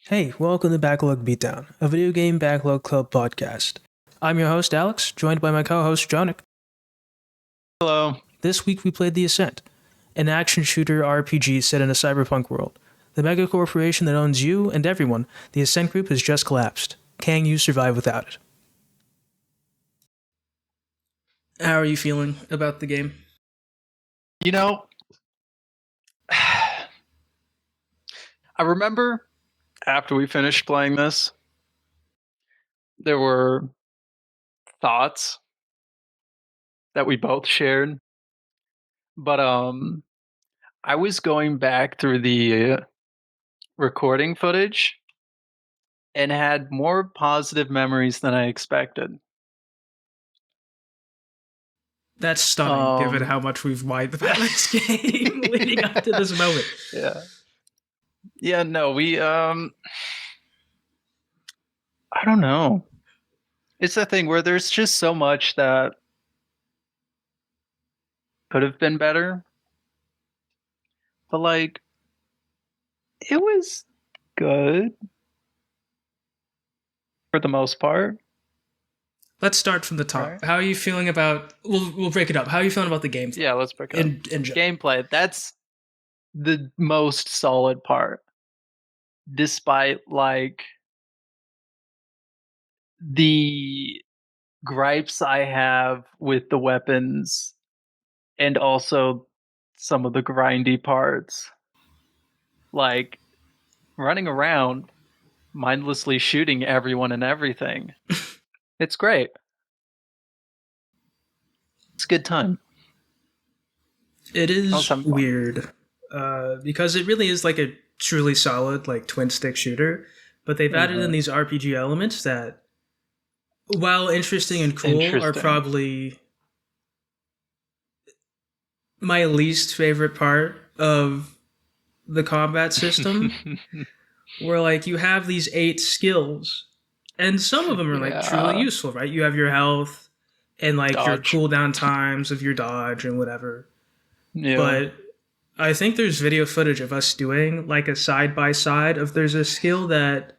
Hey, welcome to Backlog Beatdown, a video game backlog club podcast. I'm your host, Alex, joined by my co-host, Jonik. Hello. This week we played The Ascent, an action shooter RPG set in a cyberpunk world. The mega corporation that owns you and everyone, the Ascent Group, has just collapsed. Can you survive without it? How are you feeling about the game? You know, I remember after we finished playing this, there were thoughts that we both shared. But I was going back through the recording footage and had more positive memories than I expected. That's stunning, given how much we've whined about this game leading up to this moment. Yeah. Yeah, no, I don't know. It's the thing where there's just so much that could have been better. But like it was good for the most part. Let's start from the top. Right. How are you feeling about... We'll break it up. How are you feeling about the game? Yeah, let's break it up. In Gameplay, that's the most solid part. Despite, like, the gripes I have with the weapons and also some of the grindy parts. Like, running around, mindlessly shooting everyone and everything. It's great. It's a good time. It is weird because it really is like a truly solid like twin stick shooter, but they've added in these RPG elements that, while interesting and cool, are probably my least favorite part of the combat system. Where like you have these 8 skills, and some of them are like truly useful, right? You have your health and like your cooldown times of your dodge and whatever. Yeah. But I think there's video footage of us doing like a side by side of there's a skill that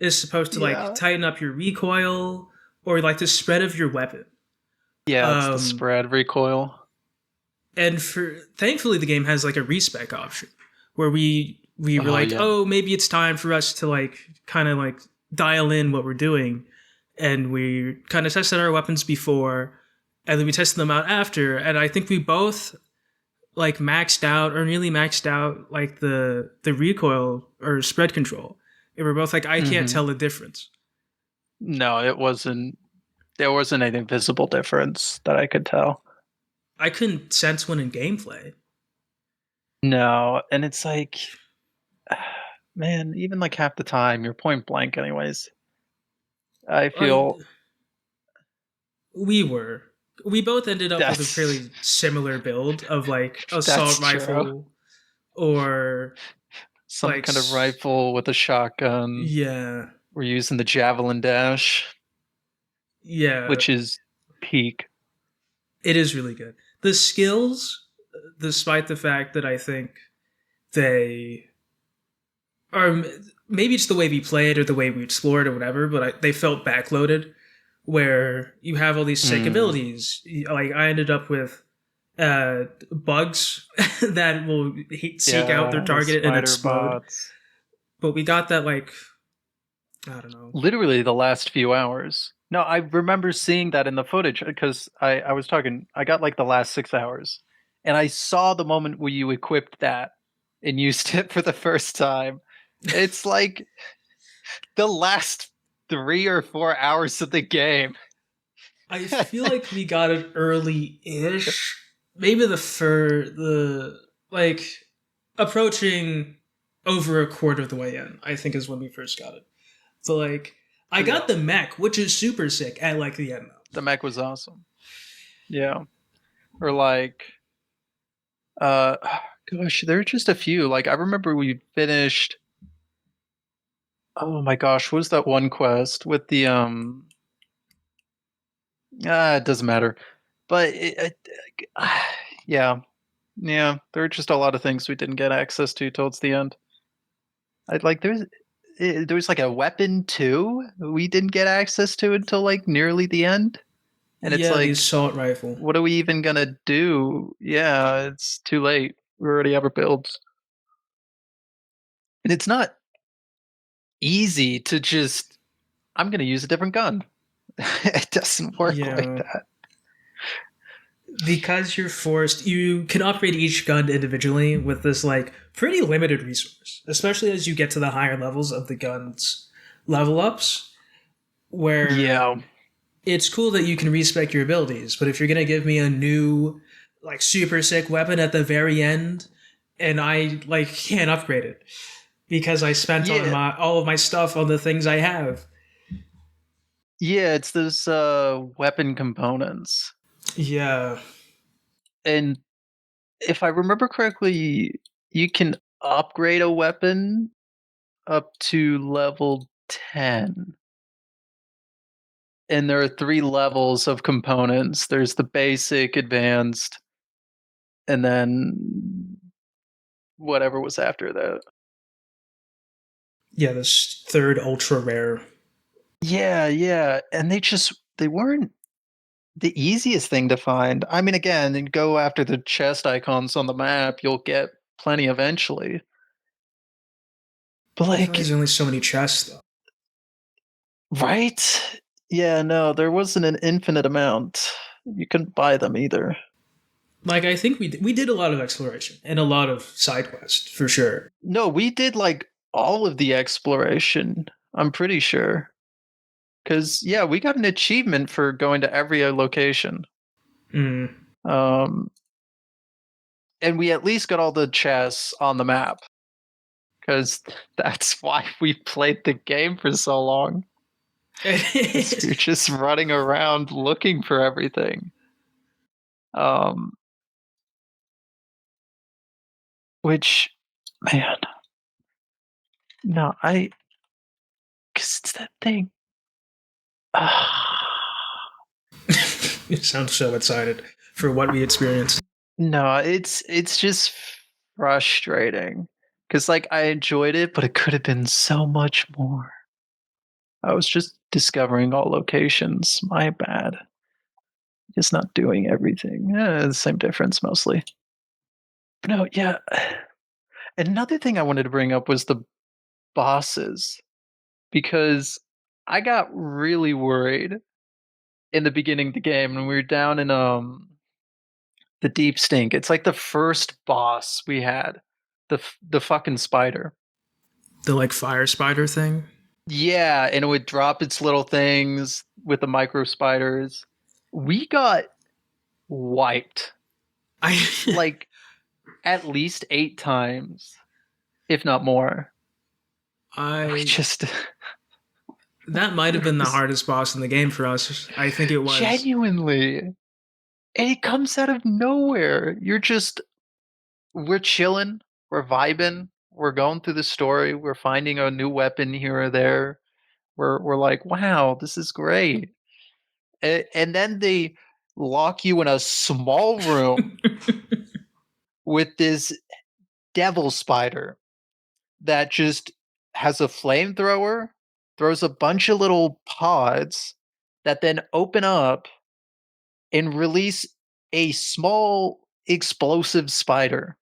is supposed to like tighten up your recoil or like the spread of your weapon. Yeah, it's the spread recoil. And thankfully the game has like a respec option where we were like, oh, maybe it's time for us to like kind of like dial in what we're doing. And we kind of tested our weapons before and then we tested them out after. And I think we both like maxed out or nearly maxed out like the recoil or spread control. And we're both like, I can't tell the difference. No, it wasn't. There wasn't any visible difference that I could tell. I couldn't sense one in gameplay. No, and it's like, man, even like half the time you're point blank anyways. I feel we both ended up with a fairly similar build of like assault rifle or some like, kind of rifle with a shotgun. Yeah. We're using the javelin dash. Yeah. Which is peak. It is really good. The skills, despite the fact that I think they are, maybe it's the way we played or the way we explored or whatever, but they felt backloaded where you have all these sick abilities. Like I ended up with bugs that will seek out their target and explode. Bots. But we got that like, I don't know. Literally the last few hours. No, I remember seeing that in the footage because I got like the last 6 hours. And I saw the moment where you equipped that and used it for the first time. It's like the last 3 or 4 hours of the game. I feel like we got it early-ish. Maybe like approaching over a quarter of the way in, I think is when we first got it. So like I got the mech, which is super sick at like the end though. The mech was awesome. Yeah. Or like gosh, there are just a few. Like I remember we finished, oh my gosh, what was that one quest with the it doesn't matter. But yeah, there were just a lot of things we didn't get access to towards the end. there was like a weapon too we didn't get access to until like nearly the end, and it's Yeah, the like, assault rifle. what are we even gonna do? Yeah, it's too late. We already have our builds, and it's not easy to just, I'm gonna use a different gun. It doesn't work like Yeah. that. Because you're forced, you can upgrade each gun individually with this like pretty limited resource, especially as you get to the higher levels of the gun's level ups, where Yeah, it's cool that you can respec your abilities, but if you're gonna give me a new like super sick weapon at the very end and I like can't upgrade it because I spent on yeah, my all of my stuff on the things I have. yeah. It's those weapon components, Yeah. and if I remember correctly, you can upgrade a weapon up to level 10. And there are 3 levels of components. There's the basic, advanced, and then whatever was after that. Yeah, this third ultra rare. Yeah, yeah. And they weren't the easiest thing to find. I mean, again, you go after the chest icons on the map, you'll get plenty eventually. But I feel like like, there's only so many chests though. right? Yeah, no, there wasn't an infinite amount. You couldn't buy them either. Like I think we did a lot of exploration and a lot of side quests for sure. No, we did like all of the exploration, I'm pretty sure. Because, yeah, we got an achievement for going to every location. Mm. Um, and we at least got all the chests on the map. Because that's why we played the game for so long. We're just running around looking for everything. Um, which, man, no, because it's that thing. You sound so excited for what we experienced. No, it's just frustrating because like I enjoyed it, but it could have been so much more. I was just discovering all locations. My bad. Just not doing everything. The same difference mostly. But no, yeah. Another thing I wanted to bring up was the bosses because I got really worried in the beginning of the game when we were down in the deep stink. It's like the first boss we had, the fucking spider. The like fire spider thing. Yeah, and it would drop its little things with the micro spiders. We got wiped I like at least 8 times, if not more. We I just that might have it been the was hardest boss in the game for us. I think it was. genuinely, and it comes out of nowhere. We're chilling, we're vibing, we're going through the story, we're finding a new weapon here or there. We're like, wow, this is great. And then they lock you in a small room with this devil spider that just has a flamethrower, throws a bunch of little pods that then open up and release a small explosive spider,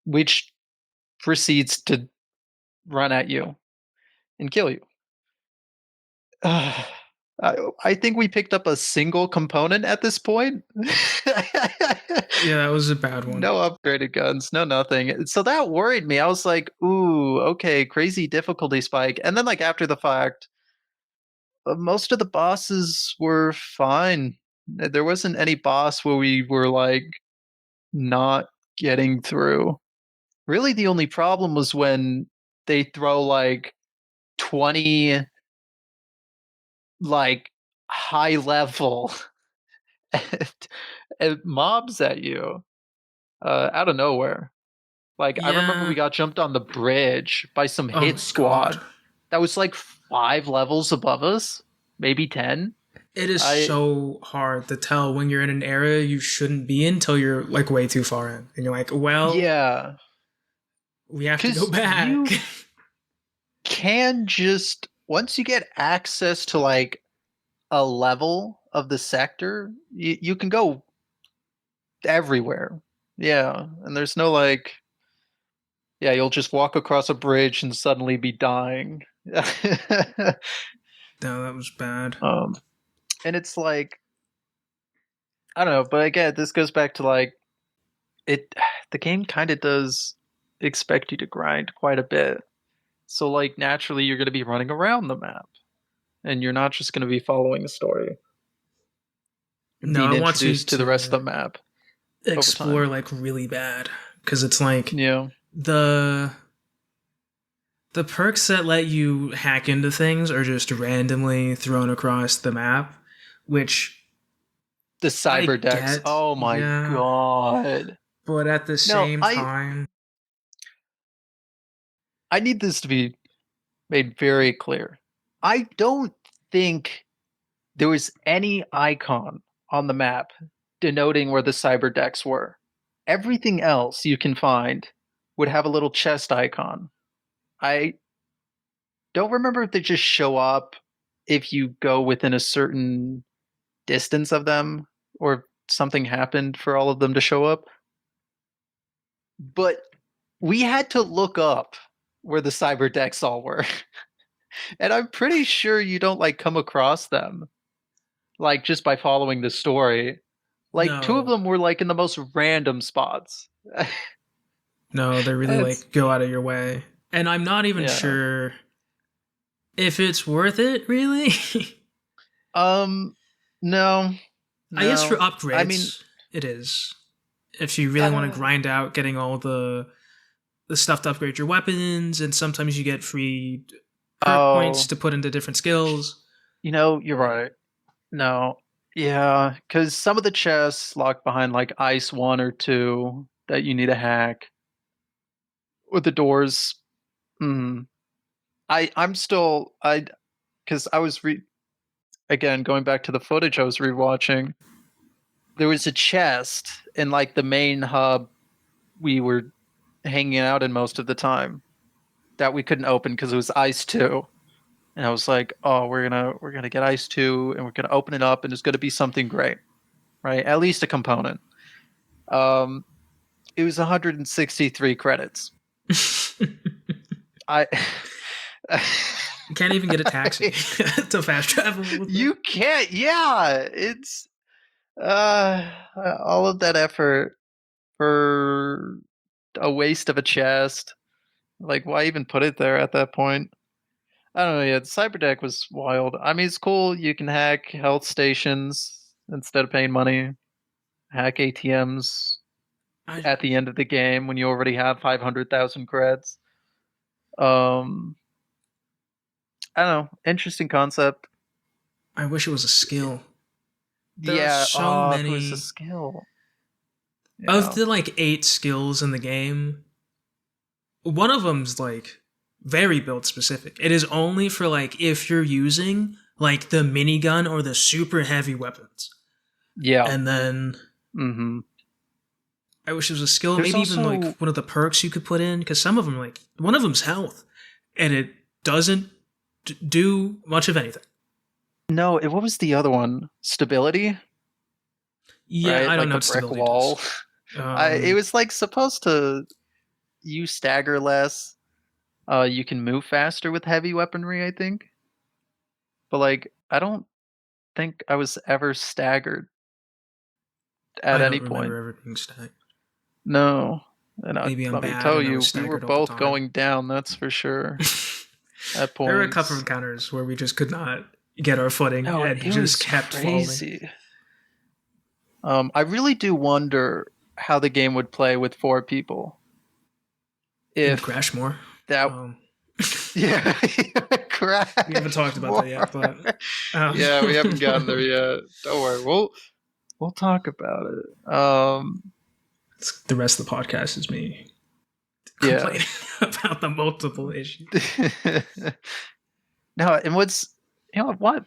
which proceeds to run at you and kill you. Uh, I think we picked up a single component at this point. Yeah, that was a bad one. No upgraded guns, no nothing. So that worried me. I was like, ooh, okay, crazy difficulty spike. And then, like, after the fact, most of the bosses were fine. There wasn't any boss where we were like not getting through. Really, the only problem was when they throw like 20 like high level mobs at you out of nowhere. Like, I remember we Yeah. got jumped on the bridge by some Oh hit my god. squad that was like 5 levels above us, maybe 10. It is I so hard to tell when you're in an area you shouldn't be in until you're like way too far in. And you're like, well, Yeah, we have to go cuz back. can just once you get access to like a level of the sector, you can go everywhere. Yeah, and there's no like, yeah, you'll just walk across a bridge and suddenly be dying. No, that was bad. um, and it's like I don't know, but again, this goes back to like it. The game kind of does expect you to grind quite a bit, so like naturally you're going to be running around the map, and you're not just going to be following a story. You're No, being I want you introduced to the rest of to the map over explore time. like really bad because it's like Yeah, the the perks that let you hack into things are just randomly thrown across the map, which the I cyber decks. get, Oh my yeah, god. but at the No, same I time, I need this to be made very clear. I don't think there was any icon on the map denoting where the cyber decks were. Everything else you can find would have a little chest icon. I don't remember if they just show up if you go within a certain distance of them or if something happened for all of them to show up. But we had to look up where the cyber decks all were. And I'm pretty sure you don't like come across them like just by following the story. Like two of no, them were like in the most random spots. no, they really It's like go out of your way. And I'm not even yeah. sure if it's worth it, really. Um no. I guess for No. I mean upgrades, it is. If you really want to uh, grind out getting all the stuff to upgrade your weapons, and sometimes you get free perk points oh, to put into different skills. you're right. No. Yeah, cuz some of the chests lock behind like ice 1 or 2 that you need to hack with the doors. Mm, I'm still I cuz I was again going back to the footage I was rewatching. There was a chest in like the main hub we were hanging out in most of the time that we couldn't open because it was ice 2. And I was like, "Oh, we're going to get ice 2 and we're going to open it up and it's going to be something great." Right? At least a component. Um it was 163 credits. You I can't even get a taxi to fast travel with it. you can't. Yeah, it's uh all of that effort for a waste of a chest. Like, why even put it there at that point? I don't know. Yeah, the cyberdeck was wild. I mean, it's cool. You can hack health stations instead of paying money. Hack ATMs I at the end of the game when you already have 500,000 creds. Um, I don't know. Interesting concept. I wish it was a skill. There are Yeah. so Oh, if it was a many skill. of Yeah. the like 8 skills in the game. One of them's like very build specific. It is only for like if you're using like the minigun or the super heavy weapons. Yeah. And then Mm-hmm. I wish it was a skill, There's maybe even like also one of the perks you could put in, because some of them, like one of them's health, and it doesn't do much of anything. no. What was the other one? Stability, Yeah, right? I don't Like know the what brick stability does. wall. It Um, was like supposed to you stagger less. You can move faster with heavy weaponry, I think. But like, I don't think I was ever staggered at I any don't remember point. ever being stacked. No, and Maybe I'm let me bad tell and I was you, we were staggered all the both time. going down. That's for sure. At There were a couple of points. encounters where we just could not get our footing No, and it just was kept falling. crazy. I really do wonder how the game would play with 4 people It would if crash more. that. Um, Yeah, we haven't crash talked about that more. yet, but um, Yeah, we haven't gotten there yet. Don't worry, we'll talk about it. the rest of the podcast is me Yeah. complaining about the multiple issues. No, and what?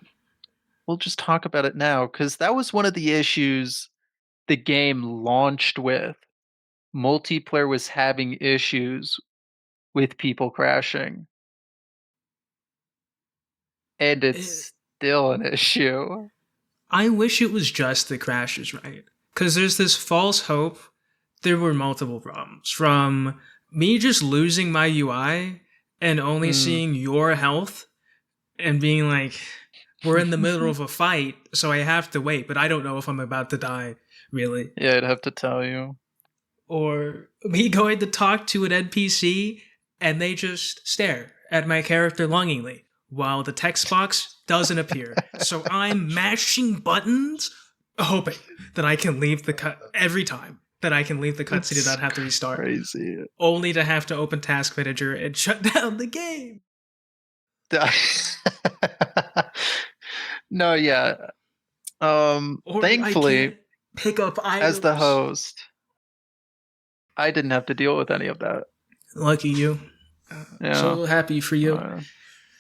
We'll just talk about it now because that was one of the issues the game launched with. Multiplayer was having issues with people crashing. And It, it's still an issue. I wish it was just the crashes, right? Because there's this false hope. There were multiple problems from me just losing my UI and only Mm. seeing your health and being like, we're in the middle of a fight, so I have to wait, but I don't know if I'm about to die, really. Yeah, I'd have to tell you. Or me going to talk to an NPC and they just stare at my character longingly while the text box doesn't appear. So I'm mashing buttons, hoping that I can leave the cut every time that I can leave the cutscene and It's not have to restart, crazy. only to have to open Task Manager and shut down the game. No, yeah. Or I Thankfully, can't pick up as the items. host, I didn't have to deal with any of that. Lucky you. Yeah. So happy for you.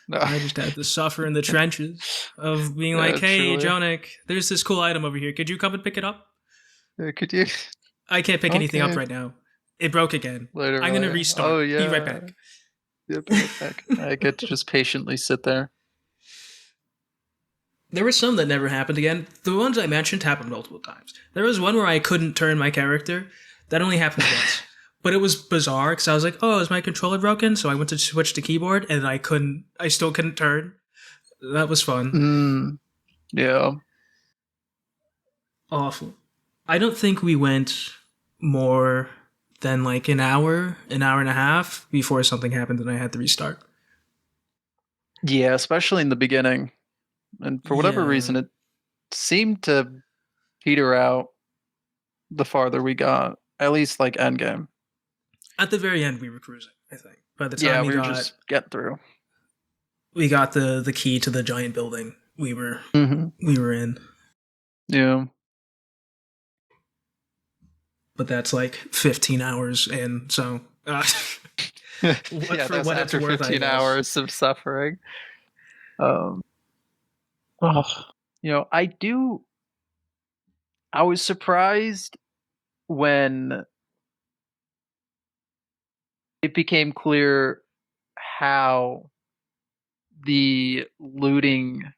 No. I just had to suffer in the trenches of being like, hey, Truly. Jonic, there's this cool item over here. Could you come and pick it up? Could you I can't pick anything up right now. It broke again. later? I'm going to restart. Oh yeah. Be right back. Yeah, be right back. I get to just patiently sit there. There were some that never happened again. The ones I mentioned happened multiple times. There was one where I couldn't turn my character. That only happened once. But it was bizarre because I was like, oh, is my controller broken? So I went to switch to keyboard and I still couldn't turn. That was fun. Yeah. Awful. I don't think we went more than like an hour and a half before something happened and I had to restart. Yeah, especially in the beginning. And for whatever Yeah. reason, it seemed to peter out the farther we got. At least like endgame. At the very end, we were cruising. I think by the time Yeah, we were just getting through. we got the key to the giant building, we were in. Yeah. But that's like 15 hours in, so Yeah, for that's what after it's worth, 15 hours of suffering. Oh, I was surprised when it became clear how the looter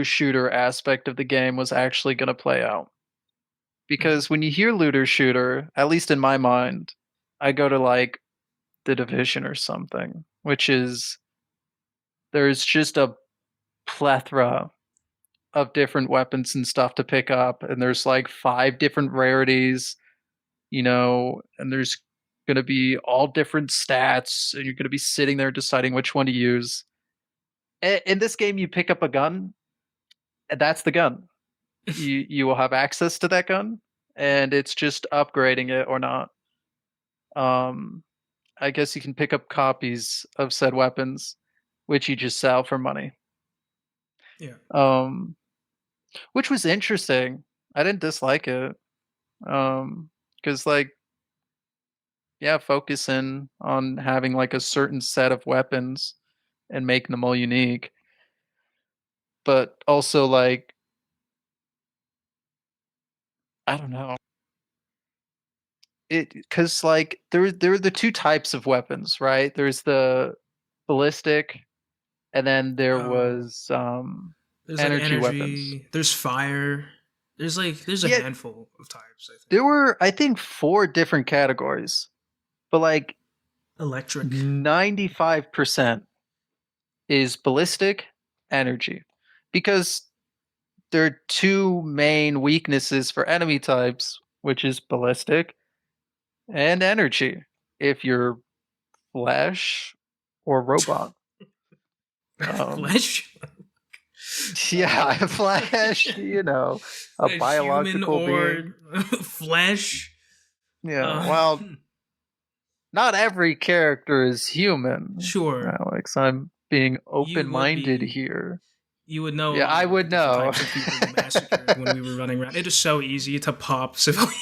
shooter aspect of the game was actually going to play out. Because when you hear looter shooter, at least in my mind, I go to like The Division or something, which is there's just a plethora of different weapons and stuff to pick up, and there's like 5 different rarities, and there's going to be all different stats, and you're going to be sitting there deciding which one to use. In this game, you pick up a gun, and that's the gun. You will have access to that gun, and it's just upgrading it or not. I guess you can pick up copies of said weapons, which you just sell for money. Yeah. Which was interesting. I didn't dislike it. Because like, yeah, focusing on having like a certain set of weapons and making them all unique, but also like, I don't know. Because like there are the 2 types of weapons, right? There's the ballistic, and then there was there's like energy weapons. energy, there's fire. There's a Yeah, handful of types, I think. there were I think 4 different categories, but like Electric. 95% is ballistic energy, because there are 2 main weaknesses for enemy types, which is ballistic and energy. If you're flesh or robot. Flesh? Yeah, flesh, a biological human being. or flesh. Yeah, well, not every character is human. Sure. Alex, I'm being You would open-minded be. here. You would know. Yeah, I would the different know. types of people we massacred when we were running around. It is so easy to pop civilians.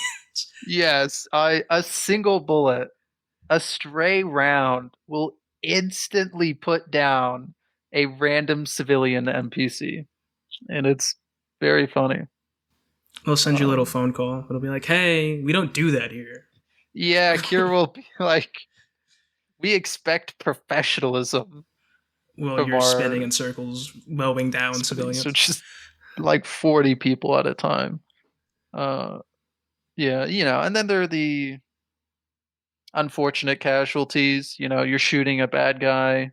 Yes, a single bullet, a stray round will instantly put down a random civilian NPC, and it's very funny. We'll send you a little phone call. It'll be like, "Hey, we don't do that here." Yeah, Kira will be like, we expect professionalism. Well, of you're spinning our in circles, mowing down cities. So civilians. just like 40 people at a time. Uh, yeah, and then there are the unfortunate casualties. You're shooting a bad guy,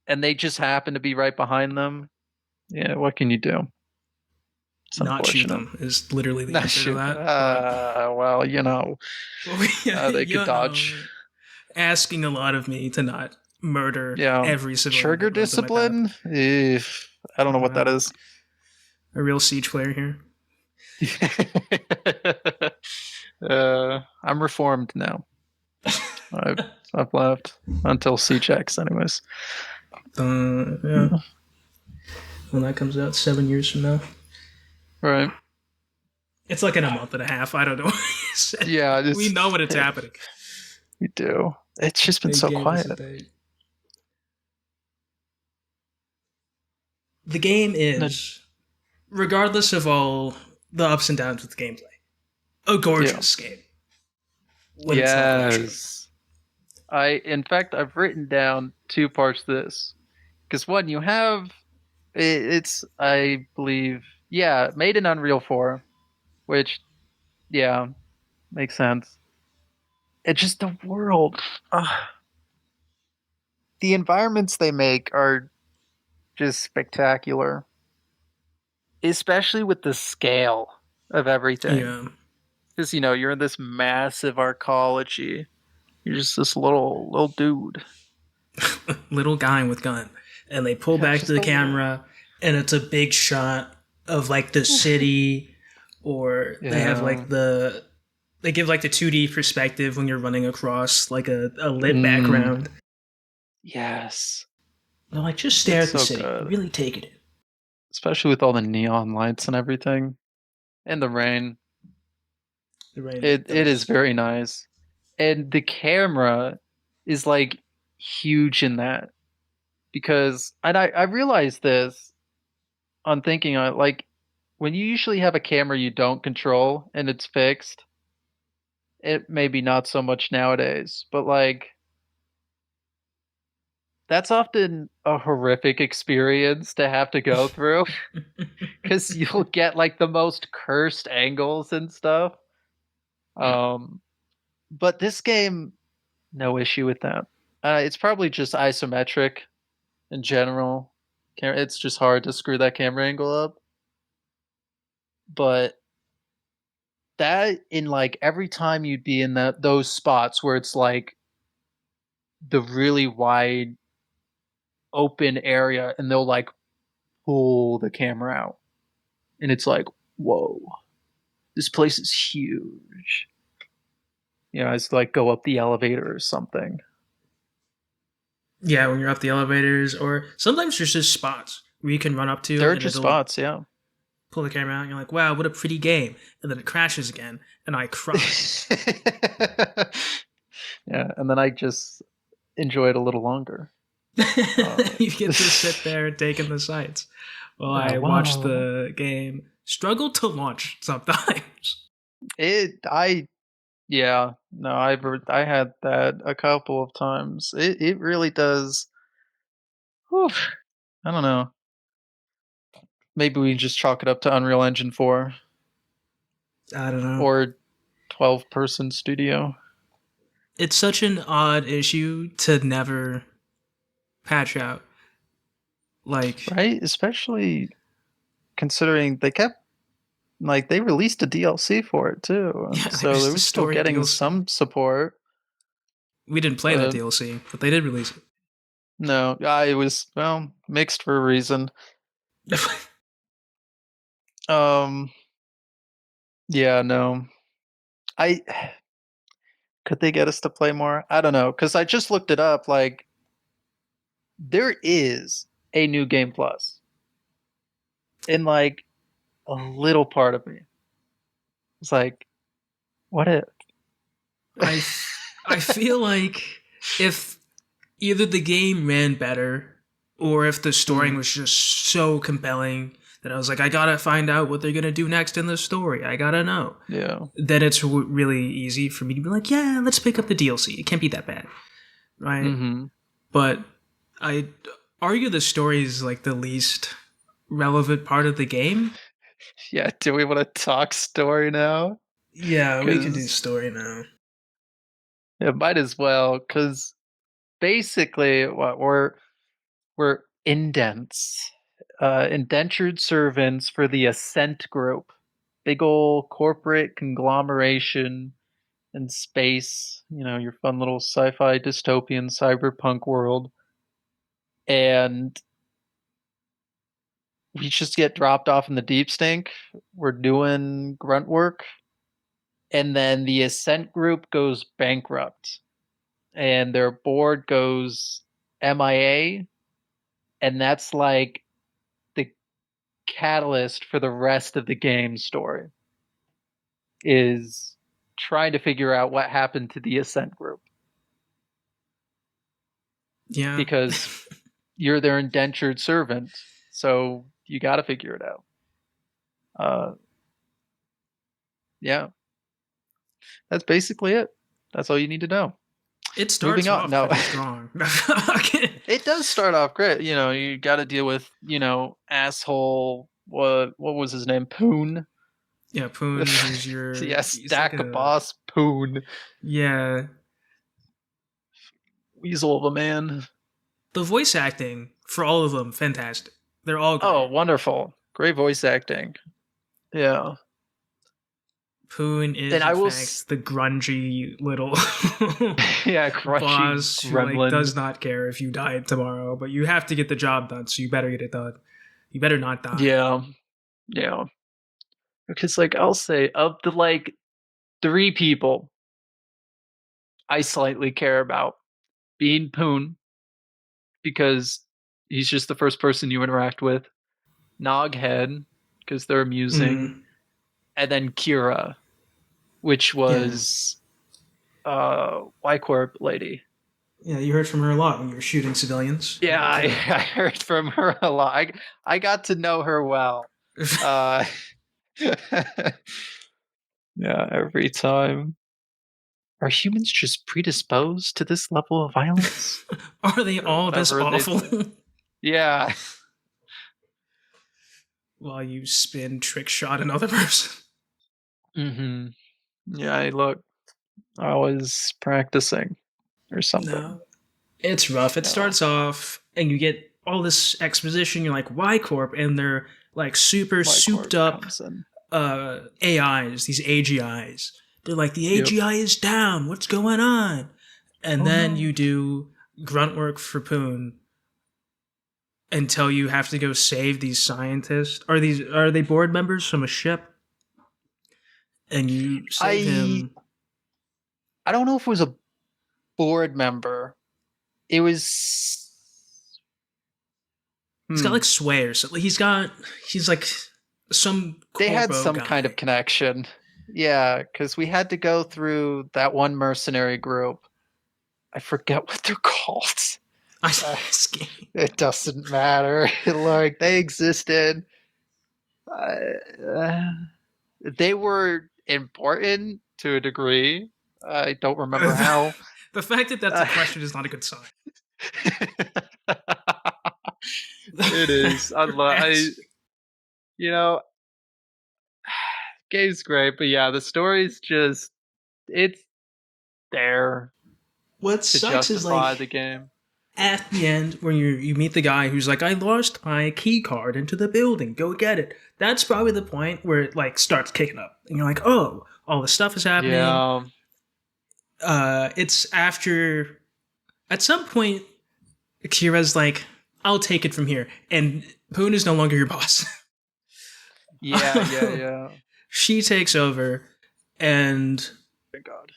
and they just happen to be right behind them. Yeah, what can you do? It's Not shoot unfortunate. them is literally the Not answer to shoot. that. But Well, they could you dodge. know, asking a lot of me to not murder Yeah, every civilian trigger that runs in my path. discipline. I don't know what that I'm is. a real siege player here. I'm reformed now. I've I've left until C checks, anyways. Yeah. When that comes out 7 years from now, Right. it's like in a month and a half. I don't know. Yeah, We know when it's happening. we do. It's just been They so gave us a quiet. date. The game No, is, regardless of all the ups and downs with the gameplay, a yeah. gorgeous game when it's not that short. Yes. In fact, I've written down two parts to this. Because one, you have, it's, I believe, yeah, made in Unreal 4, which, yeah, makes sense. It's just the world. The environments they make are just spectacular, especially with the scale of everything. Yeah, Because, you're in this massive arcology. You're just this little dude. little guy with gun, and they pull Yeah, back to just the a little. camera, and it's a big shot of like the city, or they have Yeah. like they give like the 2D perspective when you're running across like a lit Mm, background. yes. They're like, just stare It's at the so city, good. really take it in. Especially with all the neon lights and everything. And the rain. The rain It is does. very nice. And the camera is like huge in that. Because and I realized this on thinking on it, like when you usually have a camera you don't control and it's fixed, it maybe not so much nowadays. But like that's often a horrific experience to have to go through because you'll get like the most cursed angles and stuff. Um, but this game, no issue with that. It's probably just isometric in general. It's just hard to screw that camera angle up. But that in like every time you'd be in those spots where it's like the really wide open area and they'll like pull the camera out and it's like, whoa, this place is huge. It's like go up the elevator or something. Yeah, when you're up the elevators, or sometimes there's just spots where you can run up to There are and just it'll spots, yeah. pull the camera out, and you're like, wow, what a pretty game. And then it crashes again, and I cry. Yeah, and then I just enjoy it a little longer. You get to sit there and take in the sights while Yeah, I watch wow. the game struggle to launch sometimes. Yeah, no, I had that a couple of times. It really does. Whew, I don't know. Maybe we just chalk it up to Unreal Engine 4 I don't know. or 12-person studio, It's such an odd issue to never patch out. Like, right? Especially considering they released a DLC for it too, yeah, so there's they the were still story getting DLC. some support. We didn't play that But DLC, but they did release no, it was mixed for a reason. it. Um, yeah, no, I could they get us to play more? I don't know because I just looked it up. Like there is a new game plus, and like a little part of me is like, what if? I, I feel like if either the game ran better or if the story Hmm, was just so compelling that I was like, I gotta find out what they're gonna do next in the story. I gotta know. yeah. Then it's really easy for me to be like, yeah, let's pick up the DLC. It can't be that bad, right? Mm-hmm. But I argue the story is like the least relevant part of the game. Yeah, do we want to talk story now? Yeah, we can do Because story now. it might as well. Because basically, what we're indents, indentured servants for the Ascent group, big old corporate conglomeration in space. You know, your fun little sci-fi dystopian cyberpunk world, and we just get dropped off in the deep stink. We're doing grunt work, and then the Ascent group goes bankrupt, and their board goes MIA, and that's like the catalyst for the rest of the game story is trying to figure out what happened to the Ascent group Yeah. because you're their indentured servant, so you got to figure it out. Uh, yeah, that's basically it. That's all you need to know. It Moving starts on. off No, pretty strong. it does start off great. You know, you got to deal with asshole. What was his name? Poon. Yeah, Poon, who's your Yes, he's like stack a boss Poon. yeah. Weasel of a man. The voice acting for all of them, fantastic. They're all Oh, great. wonderful. Great voice acting. Yeah. Poon And is I in will fact the grungy little yeah, crunchy boss who like gremlin. does not care if you die tomorrow, but you have to get the job done, so you better get it done. You better not die. Yeah. Yeah. Because like I'll say of the like three people I slightly care about being Poon because he's just the first person you interact with, Noghead because they're amusing, Mm, and then Kira, which yeah. was Y Corp lady. Yeah, you heard from her a lot when you were shooting civilians. Yeah, Like, I heard from her a lot. I got to know her well. Uh, yeah, every time. Are humans just predisposed to this level of violence? are they Or all this whatever they'd awful? say. Yeah. While you spin trick shot another person. hmm Yeah, I was practicing or something. No, it's rough. It Yeah. starts off and you get all this exposition. You're like Y Corp, and they're like super Y souped Corp up comes in. AIs, these AGIs. They're like the Yep. AGI is down. What's going on? And Oh then no. you do grunt work for Poon until you have to go save these scientists. Are they board members from a ship? And you save I him. I don't know if it was a board member. It was He's got like sway or something. He's like some they had corpo some kind guy. of connection. Yeah, because we had to go through that one mercenary group. I forget what they're called. I Uh, scared. it doesn't matter. Like they existed. Uh, they were important to a degree. I don't remember how. The fact that that's a Uh, question is not a good sign. it is. You know, game's great, but yeah, the story's just it's there What to sucks is justify like the game. at the end when you meet the guy who's like, I lost my key card into the building, go get it. That's probably the point where it like starts kicking up. And you're like, oh, all this stuff is happening. Yeah. It's after at some point Kira's like, I'll take it from here. And Poon is no longer your boss. Yeah. She takes over, and Thank God.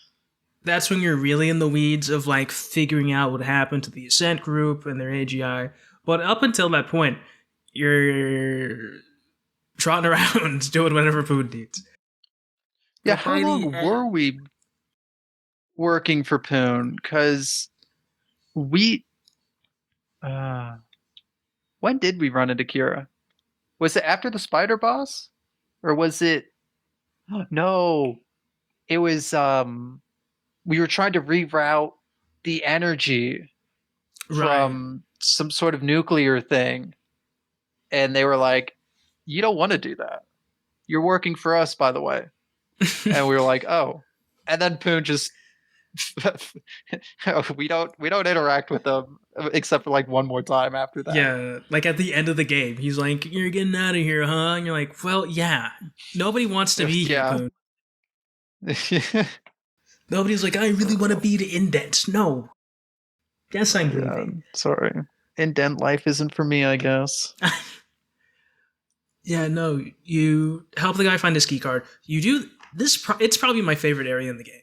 that's when you're really in the weeds of like figuring out what happened to the Ascent group and their AGI. But up until that point, you're trotting around doing whatever food needs. Yeah, But how by the long were we working for Poon? Because we when did we run into Kira? Was it after the spider boss? Or was it no. It was we were trying to reroute the energy right, from some sort of nuclear thing, and they were like, "You don't want to do that. You're working for us, by the way." And we were like, "Oh." And then Poon just we don't interact with them except for like one more time after that. Yeah, like at the end of the game, he's like, "You're getting out of here, huh?" And you're like, "Well, yeah. Nobody wants to be here, Yeah. Poon. Nobody's like, I really want to be the indents. No. Yes, I'm leaving." Sorry. Indent life isn't for me, I guess. Yeah, no. You help the guy find his key card. You do this. It's probably my favorite area in the game.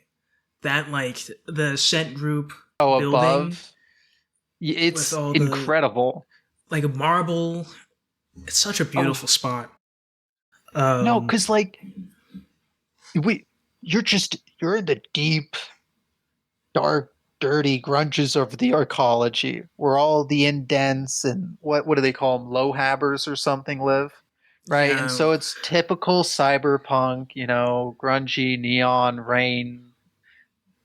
That like the Ascent group Oh, building above? with It's all the incredible. like marble. It's such a Oh, beautiful spot. no, Um, because like we you're in the deep, dark, dirty grunges of the arcology, where all the indents and what do they call them, low habbers or something live, right? And yeah, so it's typical cyberpunk, grungy, neon, rain,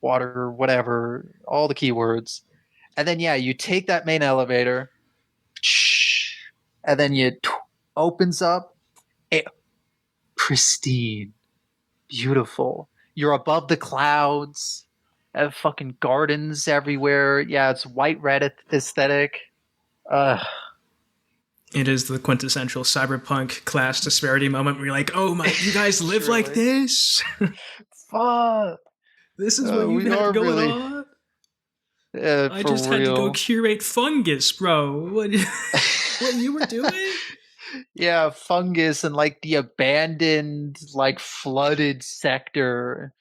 water, whatever, all the keywords. And then yeah, you take that main elevator, and then it opens up, pristine, beautiful. You're above the clouds. Have fucking gardens everywhere. Yeah, it's white red aesthetic. Uh, it is the quintessential cyberpunk class disparity moment where you're like, "Oh my, you guys live like Truly. this? Fuck. This is what you We have are going really, on? I for just had to go real. curate fungus, bro. What? What you were doing?" Yeah, fungus and like the abandoned, like flooded sector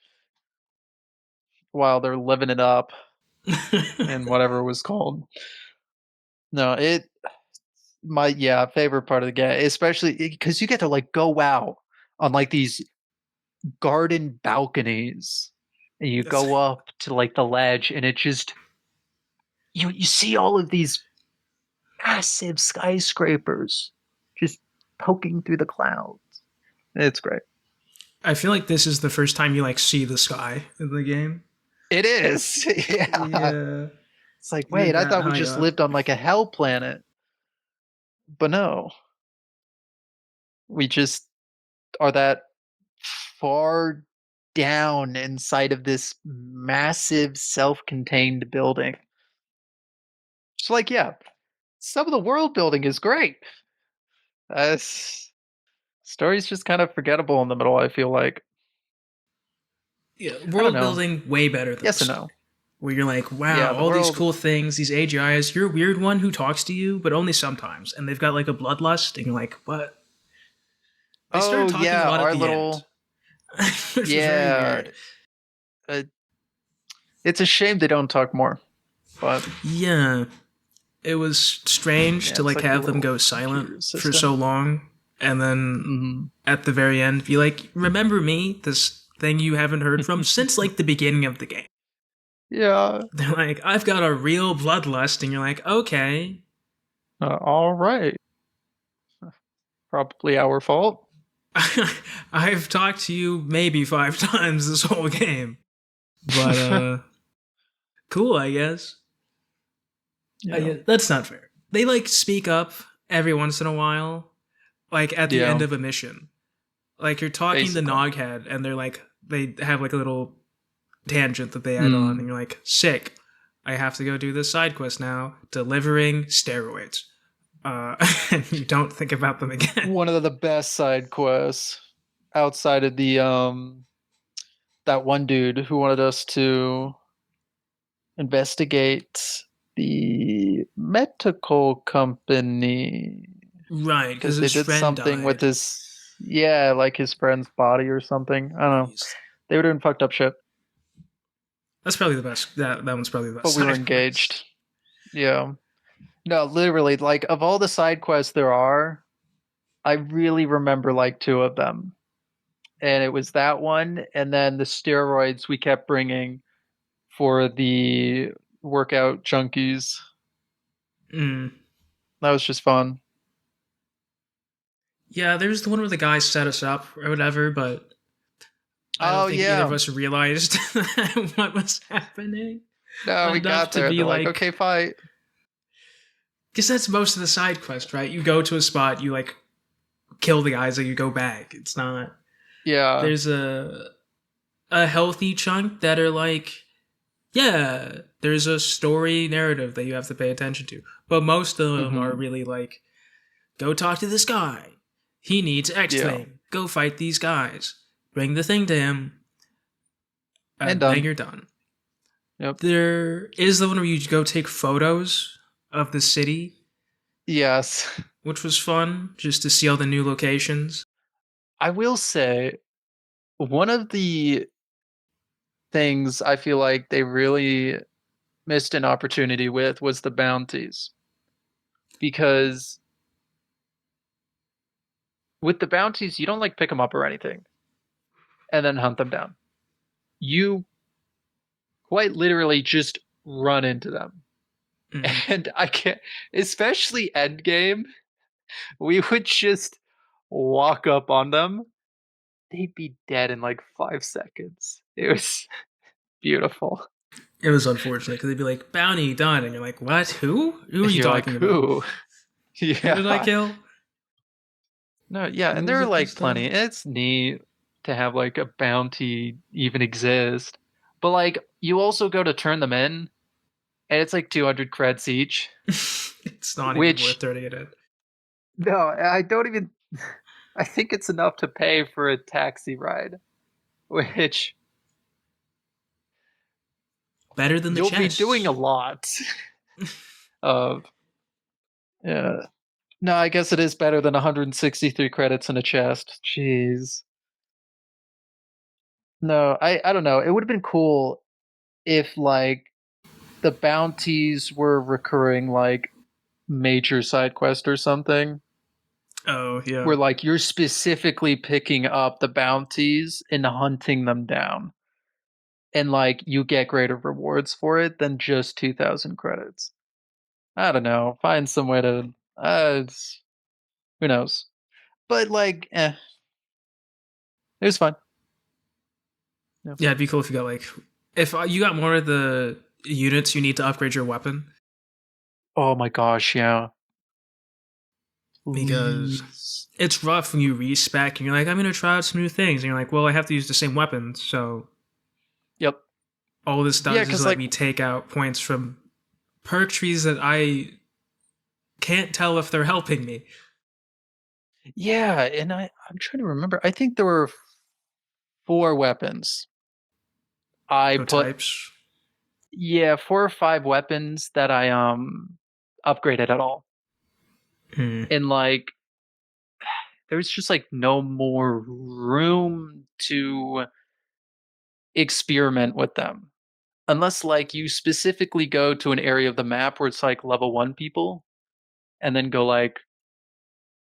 while they're living it up in whatever it was called. No, my favorite part of the game, especially because you get to like go out on like these garden balconies, and you That's go up to like the ledge, and it just you see all of these massive skyscrapers just poking through the clouds. It's great. I feel like this is the first time you like see the sky in the game. It is. Yeah. Yeah, It's like, you're wait, I that thought we high just up. lived on like a hell planet. But no, we just are that far down inside of this massive self-contained building. It's like, yeah, some of the world building is great. Uh, Story's just kind of forgettable in the middle, I feel like. Yeah, I don't world know. building way better than the Yes and story. no. Where you're like, wow, Yeah, the all these world. cool things, these AGIs. You're a weird one who talks to you, but only sometimes. And they've got like a bloodlust, and you're like, what? They started Oh talking a yeah, lot at our the end, little. which was very Yeah, weird. uh, it's a shame they don't talk more. But Yeah, it was strange yeah, to it's like like the have them little go silent computer for assistant. so long, and then Hmm. at the very end, be like, remember me? This thing you haven't heard from since like the beginning of the game. Yeah. They're like, I've got a real bloodlust, and you're like, okay. All right. Probably our fault. I've talked to you maybe 5 times this whole game. But cool, I guess. Yeah. That's not fair. They like speak up every once in a while, like at the end Yeah. of a mission. Like you're talking to Basically. Noghead, and they're like, they have like a little tangent that they add on, Mm. and you're like, sick. I have to go do this side quest now, delivering steroids. And you don't think about them again. One of the best side quests outside of the that one dude who wanted us to investigate the medical company Right, because because they his did friend something with died. his like his friend's body or something. I don't know. They were doing fucked up shit, That's probably the best. That one's probably the but best we were side quest. engaged. Yeah. No, literally, like of all the side quests there are, I really remember like two of them. And it was that one, and then the steroids we kept bringing for the workout junkies. Mm. That was just fun. Yeah, there's the one where the guy set us up or whatever, but I don't Oh think either of yeah. us realized what was happening No, we enough got to there. be They're like, like, okay, fight. because that's most of the side quest, right? You go to a spot, you like kill the guys, and you go back. It's not. Yeah. There's a healthy chunk that are like, yeah, there's a story narrative that you have to pay attention to, but most of them are Hmm. really like, go talk to this guy. He needs X Yeah. thing. Go fight these guys. Bring the thing to him. And Then done. you're done. Yep. There is the one where you go take photos of the city, Yes. which was fun just to see all the new locations. I will say one of the things I feel like they really missed an opportunity with was the bounties. Because with the bounties, you don't like pick them up or anything and then hunt them down. You quite literally just run into them. Mm. And I can't, especially end game, we would just walk up on them. They'd be dead in like 5 seconds. It was beautiful. It was unfortunate because they'd be like, bounty done. And you're like, what? Who? Who are you You're like, talking about? who? Who did I Yeah. kill? No, yeah, Who and was there are it this like plenty. time? It's neat to have like a bounty even exist. But like you also go to turn them in and it's like 200 creds each, It's not even worth which turning it in. no, I don't even I think it's enough to pay for a taxi ride, which Better than the you'll be doing a chests. lot of. Yeah. No, I guess it is better than 163 credits in a chest. Jeez. No, I don't know. It would have been cool if like the bounties were recurring like major side quest or something Oh, yeah. where like you're specifically picking up the bounties and hunting them down and like you get greater rewards for it than just 2000 credits. I don't know, find some way to who knows, but like it was fun. Yeah. Yeah, it'd be cool if you got like, if you got more of the units you need to upgrade your weapon, Oh my gosh, yeah, because please. it's rough when you respec and you're like, I'm gonna try out some new things, and you're like, well, I have to use the same weapon, so Yep. all this Yeah, does is because let like me take out points from perk trees that I can't tell if they're helping me. yeah, and I'm trying to remember, I think there were 4 weapons I Oh, put. types. Yeah, 4 or 5 weapons that I upgraded at all. Hmm. And like there's just like no more room to experiment with them. Unless like you specifically go to an area of the map where it's like level 1 people and then go like,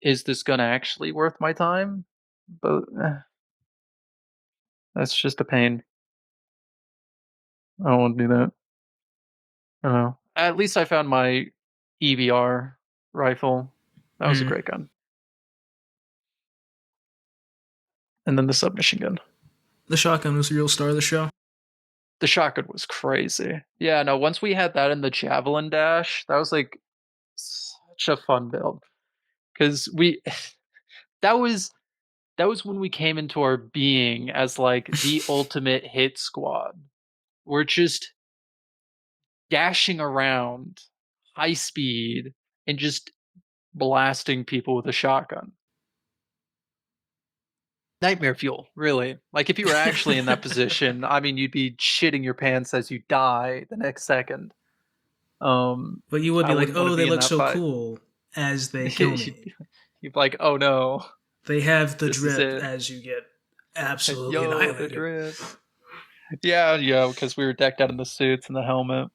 is this gonna actually worth my time? But that's just a pain. I don't want to do that. I don't know. At least I found my EVR rifle. That was a Hmm. great gun. And then the submachine gun. The shotgun was the real star of the show. The shotgun was crazy. Yeah, no, once we had that in the javelin dash, that was like such a fun build. Cause we that was that was when we came into our being as like the ultimate hit squad. We're just dashing around high speed and just blasting people with a shotgun. Nightmare fuel, really. Like if you were actually in that position, I mean you'd be shitting your pants as you die the next second. Um But you would I be like, wouldn't want to oh, they be in look that so fight. cool as they kill you'd, me. you'd be like, oh no, They have the this is drip it. as you get absolutely Yo, the annihilated. drip. Yeah, yeah, because we were decked out in the suits and the helmet.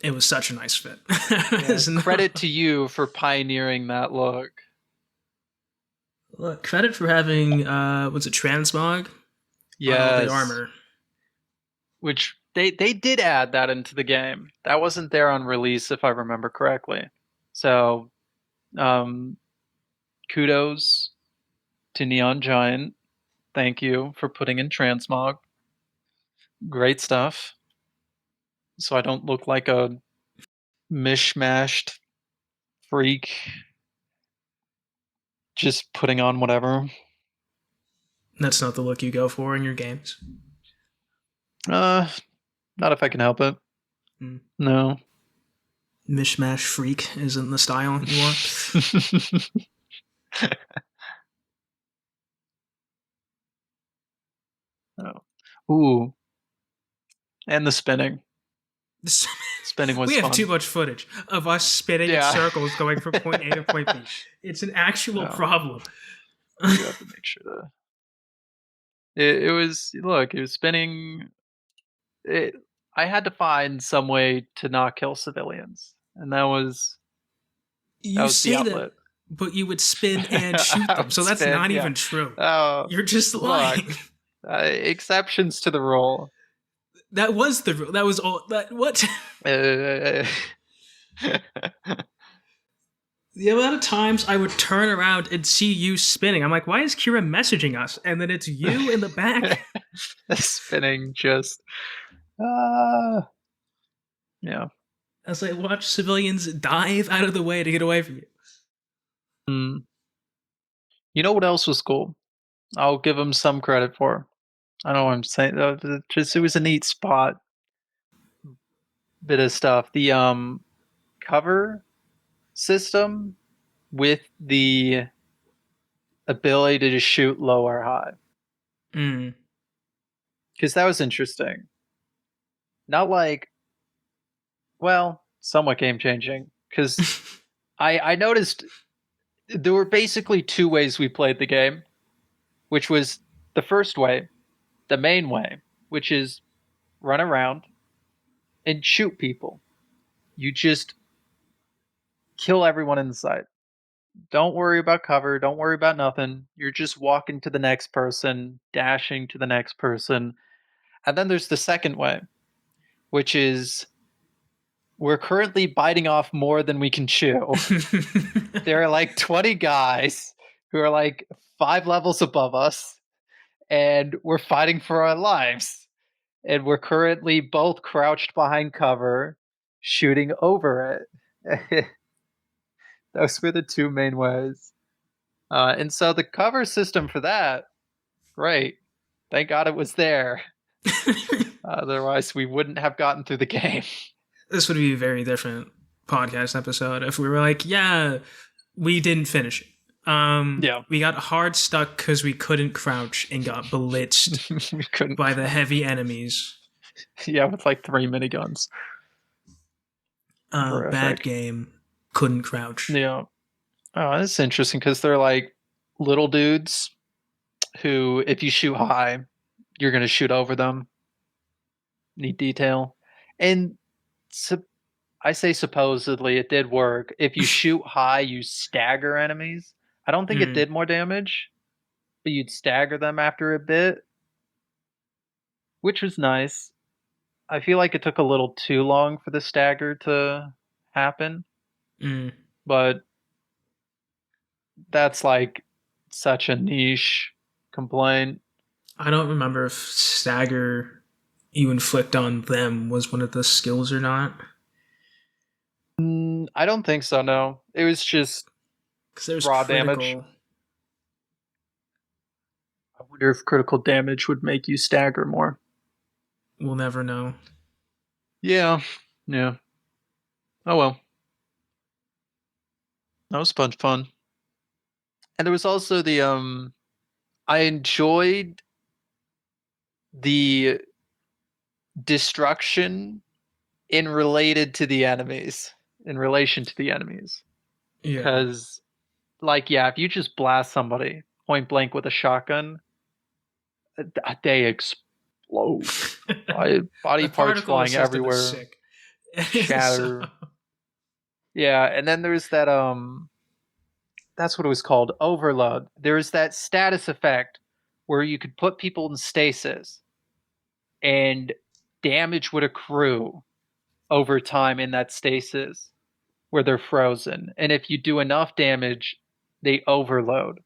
It was such a nice fit. Yeah, No, credit to you for pioneering that look. look, credit for having was it transmog on all the Yes, armor. which they did add that into the game. That wasn't there on release, if I remember correctly. So, um, kudos to Neon Giant. Thank you for putting in transmog. Great stuff. So I don't look like a mishmashed freak, just putting on whatever. That's not the look you go for in your games. Not if I can help it. Mm. No. Mishmash freak isn't the style you want. Oh. Ooh. And the spinning. Spinning was We have fun. too much footage of us spinning in Yeah. circles going from point A to point B. It's an actual problem. You have to make sure to. It was look. It was spinning. I had to find some way to not kill civilians, and that was You the say that, outlet. but you would spin and shoot I them, would so that's spin, not yeah. even true. Oh, You're just look, lying. exceptions to the rule. That was the rule. That was all. That what? Uh, The amount of times I would turn around and see you spinning, I'm like, why is Kira messaging us? And then it's you in the back. spinning just. Yeah. As I watch civilians dive out of the way to get away from you. Mm. You know what else was cool? I'll give him some credit for. I don't know what I'm saying. Just it was a neat spot. Bit of stuff. The cover system with the ability to just shoot low or high. Mm. Because that was interesting. Not like, well, somewhat game changing. Because I noticed there were basically two ways we played the game, which was the first way, the main way, which is run around and shoot people. You just kill everyone in sight. Don't worry about cover. Don't worry about nothing. You're just walking to the next person, dashing to the next person. And then there's the second way, which is we're currently biting off more than we can chew. There are like 20 guys who are like 5 levels above us, and we're fighting for our lives. And we're currently both crouched behind cover, shooting over it. Those were the two main ways. And so the cover system for that, great. Thank God it was there. Otherwise, we wouldn't have gotten through the game. This would be a very different podcast episode if we were like, yeah, we didn't finish it. Yeah. We got hard stuck because we couldn't crouch and got blitzed We couldn't by the heavy enemies. Yeah, with like 3 miniguns. Bad game. Couldn't crouch. Yeah. Oh, that's interesting because they're like little dudes who, if you shoot high, you're going to shoot over them. Neat detail. And I say supposedly it did work. If you shoot high, you stagger enemies. I don't think it did more damage, but you'd stagger them after a bit, which was nice. I feel like it took a little too long for the stagger to happen, but that's like such a niche complaint. I don't remember if stagger you inflict on them was one of the skills or not. I don't think so, no. It was just raw damage. I wonder if critical damage would make you stagger more. We'll never know. Yeah. Oh well. That was fun. And there was also the I enjoyed the destruction in relation to the enemies. Yeah. Because like, yeah, if you just blast somebody point blank with a shotgun, they explode. Body parts flying everywhere. Shatter. So. Yeah, and then there's that that's what it was called, overload. There's that status effect where you could put people in stasis and damage would accrue over time in that stasis where they're frozen. And if you do enough damage, they overload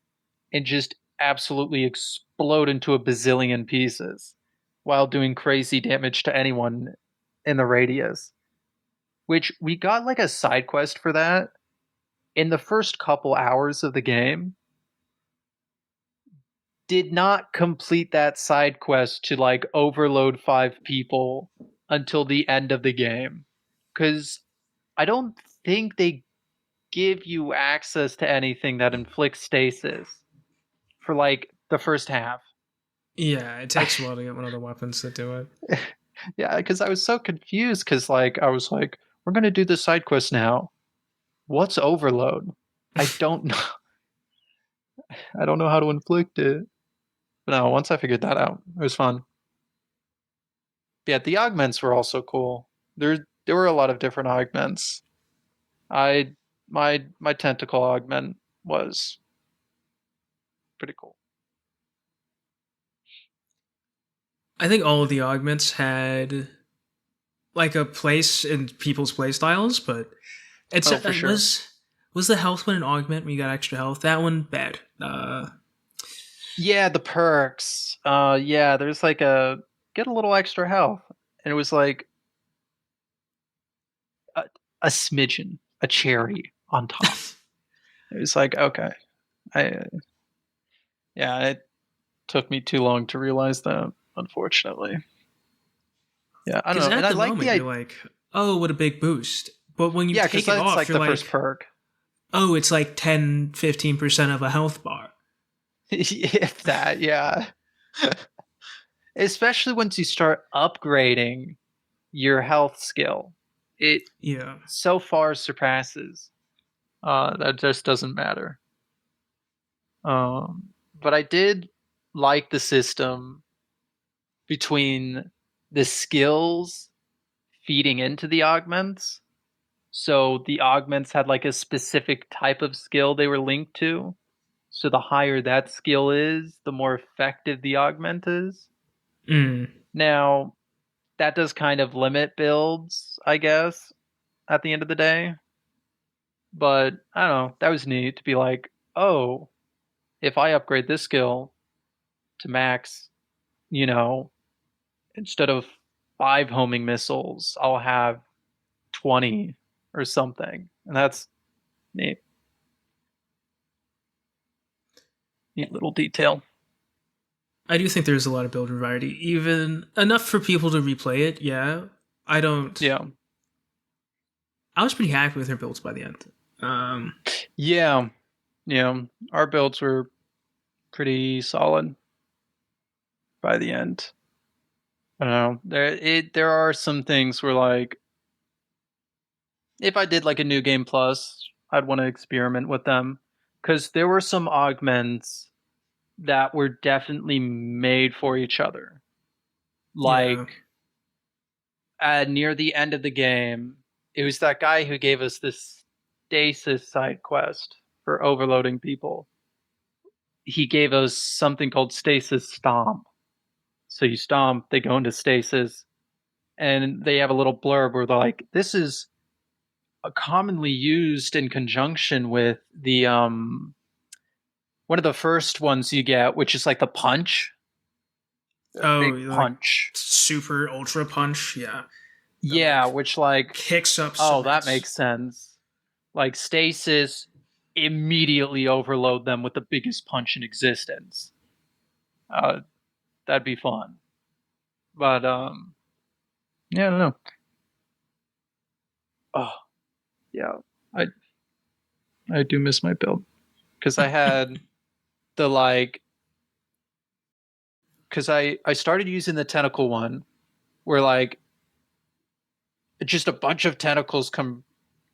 and just absolutely explode into a bazillion pieces while doing crazy damage to anyone in the radius. Which we got like a side quest for that, in the first couple hours of the game, did not complete that side quest to like overload 5 people until the end of the game. Because I don't think they give you access to anything that inflicts stasis for like the first half. Yeah, it takes a while to get one of the weapons to do it. Yeah, because I was so confused because like I was like, we're gonna do the side quest now. What's overload? I don't know. I don't know how to inflict it. But no, once I figured that out, it was fun. Yeah, the augments were also cool. There were a lot of different augments. I my tentacle augment was pretty cool. I think all of the augments had like a place in people's playstyles, but Oh, for sure. was the health one an augment when you got extra health? That one bad. Yeah, the perks. Yeah, there's like a get a little extra health, and it was like a, a smidgen, a cherry on top. It was like okay, I yeah, it took me too long to realize that, unfortunately. Yeah, I don't Because know, and at I the like the moment you're like, oh, what a big boost. But when you yeah, because take it that's off, like you're the first like, perk. oh, it's like 10-15% of a health bar. If that, yeah. Especially once you start upgrading your health skill, it Yeah. so far surpasses. That just doesn't matter. But I did like the system between the skills feeding into the augments. So the augments had like a specific type of skill they were linked to. So the higher that skill is, the more effective the augment is. Mm. Now, that does kind of limit builds, I guess, at the end of the day. But I don't know, that was neat to be like, oh, if I upgrade this skill to max, you know, instead of 5 homing missiles, I'll have 20 or something. And that's neat. Neat little detail. I do think there's a lot of build variety, even enough for people to replay it. Yeah, I don't. Yeah. I was pretty happy with her builds by the end. Um, Yeah. Yeah. Our builds were pretty solid by the end. I don't know. There are some things where like if I did like a new game plus, I'd want to experiment with them because there were some augments that were definitely made for each other. yeah. Like near the end of the game, it was that guy who gave us this stasis side quest for overloading people. He gave us something called stasis stomp. So you stomp, they go into stasis, and they have a little blurb where they're like, "This is commonly used in conjunction with the one of the first ones you get, which is like the punch, the Oh, big like punch." super ultra punch. Yeah, that Yeah, like which like, kicks up oh, some that ass. makes sense. Like stasis, immediately overload them with the biggest punch in existence. Uh, that'd be fun. But yeah, I don't know. Oh, yeah, I I do miss my build because I had the like because I started using the tentacle one where like just a bunch of tentacles come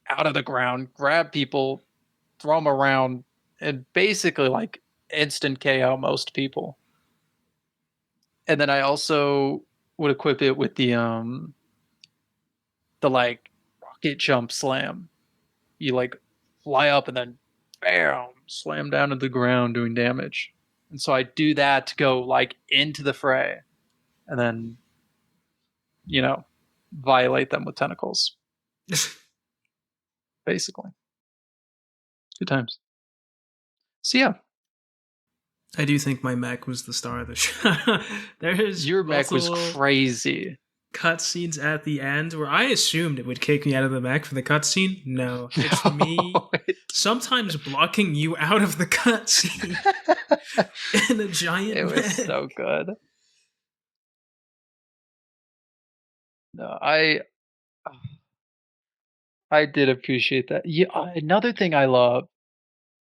out of the ground, grab people, throw them around, and basically like instant KO most people. And then I also would equip it with the like rocket jump slam. You like fly up and then bam, slam down to the ground doing damage. And so I do that to go like into the fray and then, you know, violate them with tentacles, basically. Good times. So yeah, I do think my mech was the star of the show. There's your mech was multiple. crazy. cutscenes at the end where I assumed it would kick me out of the mech for the cutscene. No, it's me No, sometimes blocking you out of the cutscene in a giant it was mech. so good. No, I did appreciate that. Yeah, another thing I love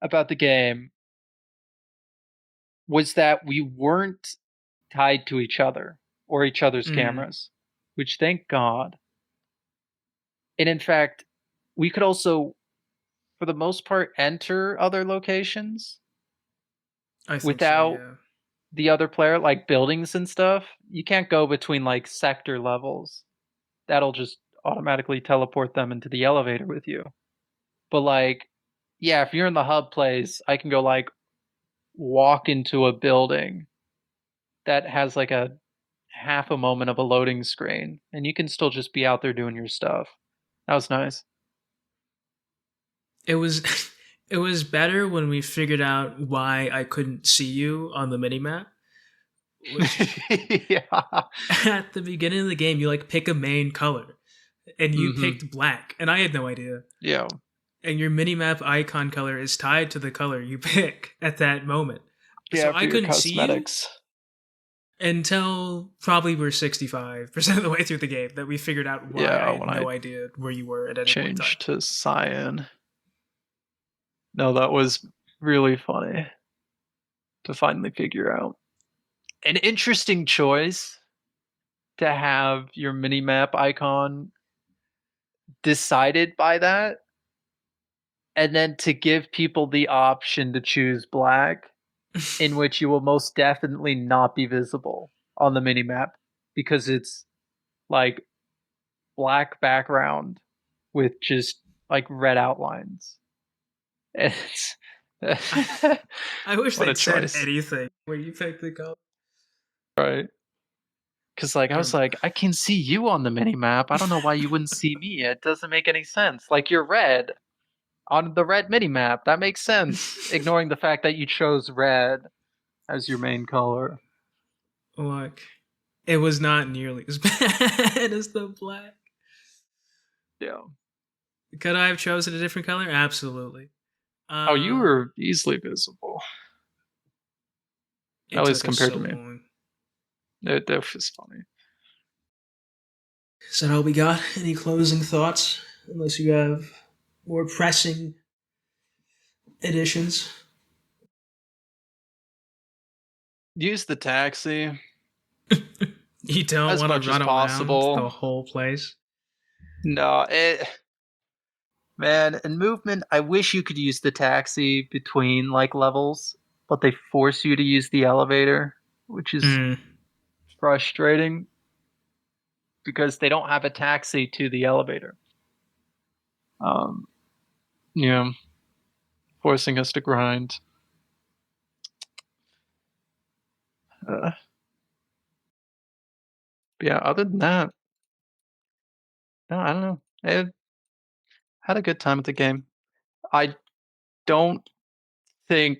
about the game was that we weren't tied to each other or each other's Mm, cameras, which thank God. And in fact, we could also, for the most part, enter other locations I think so, without yeah. the other player, like buildings and stuff. You can't go between like sector levels. That'll just automatically teleport them into the elevator with you. But like, yeah, if you're in the hub place, I can go like walk into a building that has like a half a moment of a loading screen, and you can still just be out there doing your stuff. That was nice. It was it was better when we figured out why I couldn't see you on the minimap, which Yeah. at the beginning of the game you like pick a main color and you Mm-hmm. picked black and I had no idea. Yeah. And your minimap icon color is tied to the color you pick at that moment. So Yeah, for I your couldn't see you cosmetics. until probably we're 65% of the way through the game that we figured out why I Yeah, had when I no idea where you were at any point in time. changed to cyan. No, that was really funny to finally figure out. An interesting choice to have your minimap icon decided by that, and then to give people the option to choose black, in which you will most definitely not be visible on the minimap because it's like black background with just like red outlines. It's I, I wish what a they'd said choice, anything when you picked the color. right? Because like I was like, I can see you on the mini map. I don't know why you wouldn't see me. It doesn't make any sense. Like you're red on the red mini map. That makes sense. Ignoring the fact that you chose red as your main color. Look, it was not nearly as bad as the black. Yeah. Could I have chosen a different color? Absolutely. Oh, you Uh, were easily visible. At it least took us compared so to me. long. That was funny. Is that all we got? Any closing thoughts? Unless you have more pressing additions. Use the taxi You don't as want to much as run around the possible. whole place. No, man, in movement, I wish you could use the taxi between like levels, but they force you to use the elevator, which is Mm. frustrating because they don't have a taxi to the elevator. Um, yeah, forcing us to grind. Uh, yeah, other than that, no, I don't know. I had a good time at the game. I don't think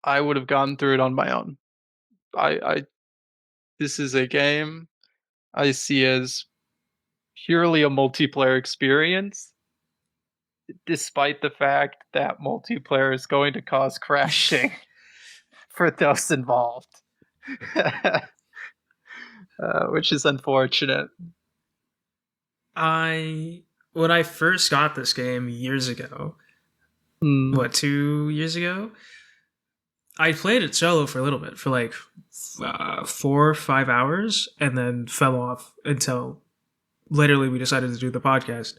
I would have gotten through it on my own. I this is a game I see as purely a multiplayer experience, despite the fact that multiplayer is going to cause crashing for those involved, which is unfortunate. I when I first got this game years ago, Mm, what 2 years ago, I played it solo for a little bit, for like 4 or 5 hours, and then fell off until literally we decided to do the podcast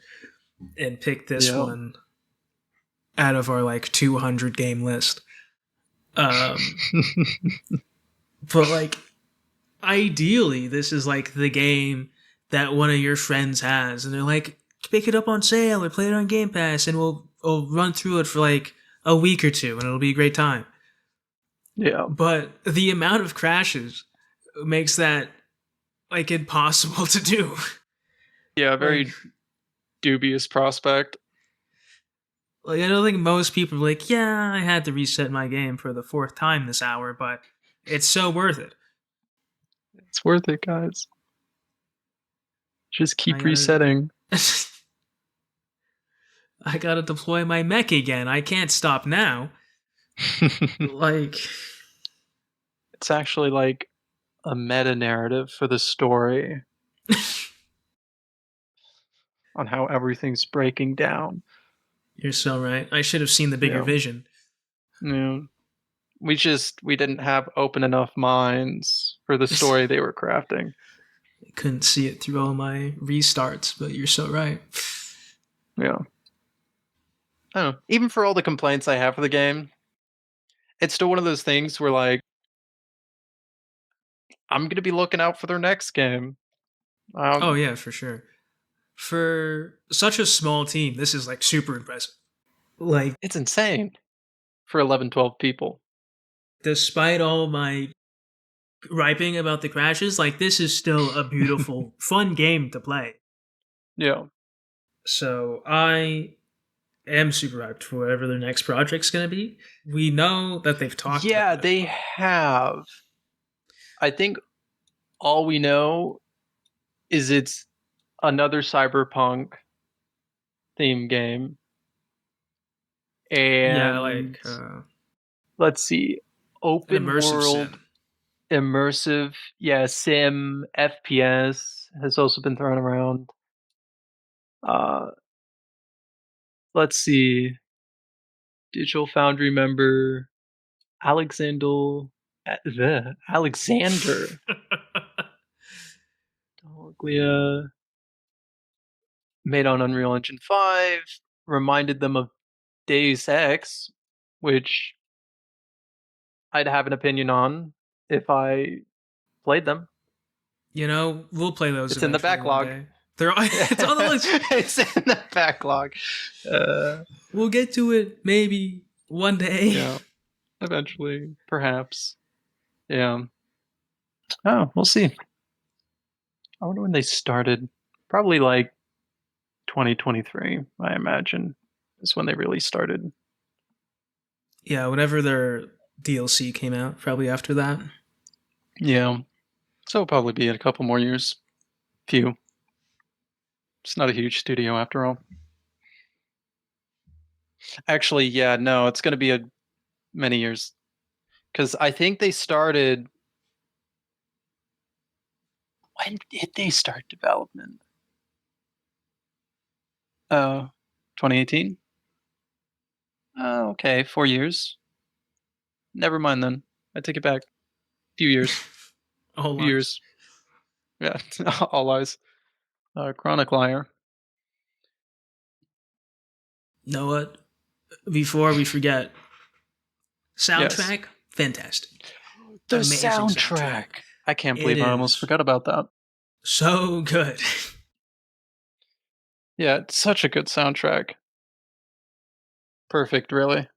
and pick this yeah. one out of our like 200 game list. Um, but like ideally, this is like the game that one of your friends has, and they're like, pick it up on sale or play it on Game Pass, and we'll run through it for like a week or two, and it'll be a great time. Yeah. But the amount of crashes makes that like impossible to do. Yeah, like very dubious prospect. like I don't think most people are like, yeah, I had to reset my game for the fourth time this hour, but it's so worth it. It's worth it, guys. Just I keep gotta, resetting. I gotta deploy my mech again. I can't stop now. Like, It's actually like a meta narrative for the story on how everything's breaking down. you're so right. I should have seen the bigger Yeah. vision. Yeah. We didn't have open enough minds for the story they were crafting. I couldn't see it through all my restarts, but you're so right. Yeah. I don't know. Even for all the complaints I have for the game, it's still one of those things where like I'm gonna be looking out for their next game. Oh yeah, for sure. For such a small team, this is like super impressive. Like, It's insane for 11, 12 people. despite all my griping about the crashes, like this is still a beautiful, fun game to play. Yeah. So I am super hyped for whatever their next project's gonna be. We know that they've talked Yeah, about it. they have. I think all we know is it's another cyberpunk theme game. Yeah, And like let's see, an open immersive world, sim. immersive, yeah, sim, FPS has also been thrown around. Uh, let's see, Digital Foundry member Alexander, Alexander Doglia, made on Unreal Engine 5, reminded them of Deus Ex, which I'd have an opinion on if I played them. You know, we'll play those It's in the eventually one backlog. day. They're it's on the list. It's in the backlog. Uh, We'll get to it maybe one day. yeah, eventually, perhaps. Yeah. Oh, we'll see. I wonder when they started. Probably like 2023, I imagine, is when they really started. Yeah, whenever their DLC came out, probably after that. Yeah. So it'll probably be in a couple more years. Few. It's not a huge studio after all. Actually, yeah, no, it's going to be a many years because I think they started. When did they start development? 2018. Oh, okay, 4 years. Never mind then. I take it back. Few years. All Few lies. years. Yeah, all lies. Chronic liar. Know what? Before we forget, Yes. soundtrack, fantastic. The Amazing soundtrack. soundtrack. I can't It believe I almost is forgot about that. so good. Yeah, it's such a good soundtrack. Perfect, really.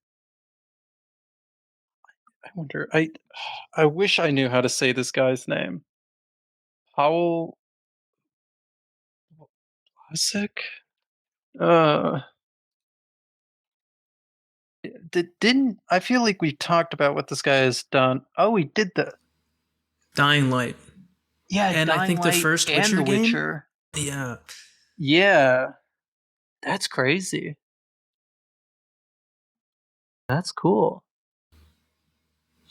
I wonder. I wish I knew how to say this guy's name. Powell Wasik? Uh, didn't I feel like we talked about what this guy has done? Oh, he did the Dying Light. yeah, And I Dying think the Light first and Witcher The game. Witcher. Yeah. Yeah, that's crazy. That's cool.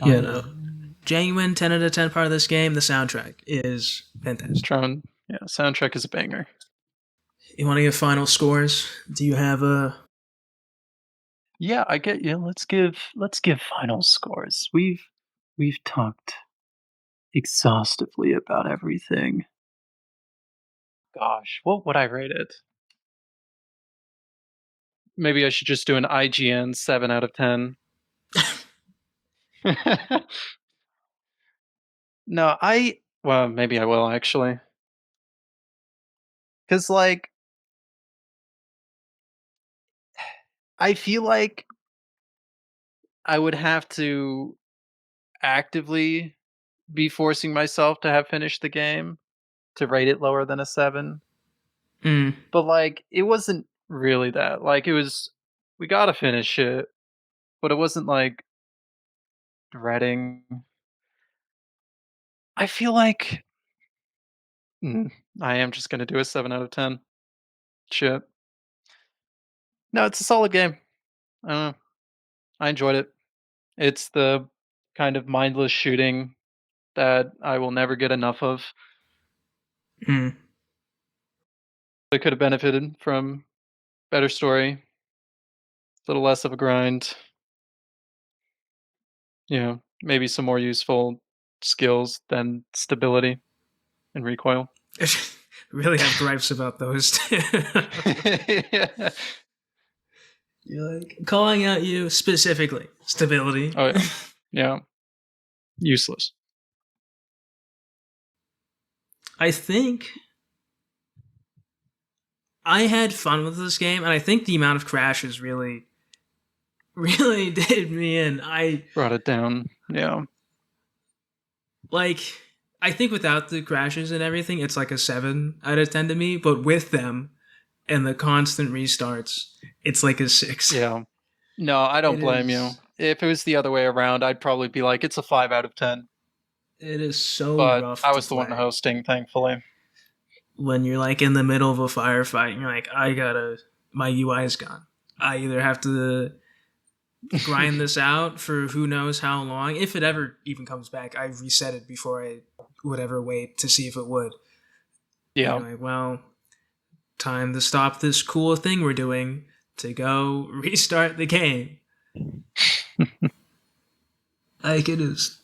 You know, Dying genuine 10 out of 10 part of this game. The soundtrack is fantastic. Tron. Yeah, soundtrack is a banger. You want to give final scores? Do you have a. Yeah, I get you. Let's give final scores. We've talked exhaustively about everything. Gosh, what would I rate it? Maybe I should just do an IGN 7 out of 10. No, well, maybe I will actually. Cuz like I feel like I would have to actively be forcing myself to have finished the game to rate it lower than a 7. Mm. But like it wasn't really that. Like it was we got to finish it, but it wasn't like dreading. I feel like I am just gonna do a 7 out of 10. Shit. No, it's a solid game. Uh, I enjoyed it. It's the kind of mindless shooting that I will never get enough of. Mm. It could have benefited from better story, a little less of a grind. Maybe some more useful skills than stability and recoil. Really have gripes about those. Yeah. You're like calling out you specifically stability. Oh yeah, yeah. Useless. I think I had fun with this game, and I think the amount of crashes really, really did me in. Brought it down. Yeah. Like, I think without the crashes and everything, it's like a 7 out of 10 to me. But with them and the constant restarts, it's like a 6. Yeah. No, I don't It blame you. is. If it was the other way around, I'd probably be like, it's a 5 out of 10. It is so But rough I to was the one play hosting, thankfully. when you're like in the middle of a firefight and you're like, my UI is gone. I either have to grind this out for who knows how long. If it ever even comes back, I reset it before I would ever wait to see if it would. Yeah. And you're like, well, time to stop this cool thing we're doing to go restart the game. Like, it is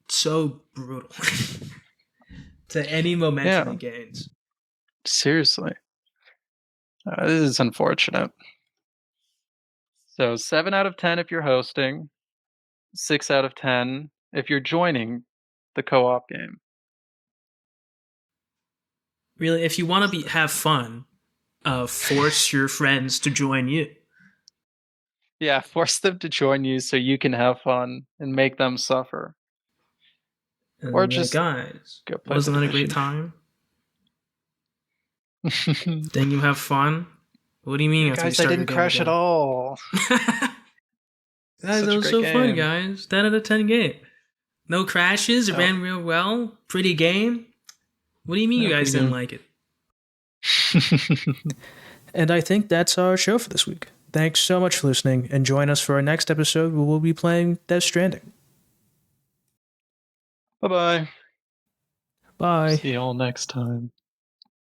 so brutal to any momentum Yeah. it gains. Seriously. This is unfortunate. So 7 out of 10 if you're hosting, 6 out of 10 if you're joining the co-op game. Really, if you want to have fun, force your friends to join you. Yeah, force them to join you so you can have fun and make them suffer. Or And like, just guys, go play the wasn't that a great division. time? Didn't you have fun? What do you mean Yeah, you have to guys, I restart your didn't game crash at again? all. Guys, Such that a was great so fun, game. guys. 10 out of 10 game. No crashes. It Oh, ran real well. Pretty game. What do you mean you yeah, guys pretty didn't game. like it? And I think that's our show for this week. Thanks so much for listening, and join us for our next episode where we'll be playing Death Stranding. Bye-bye. Bye. See you all next time.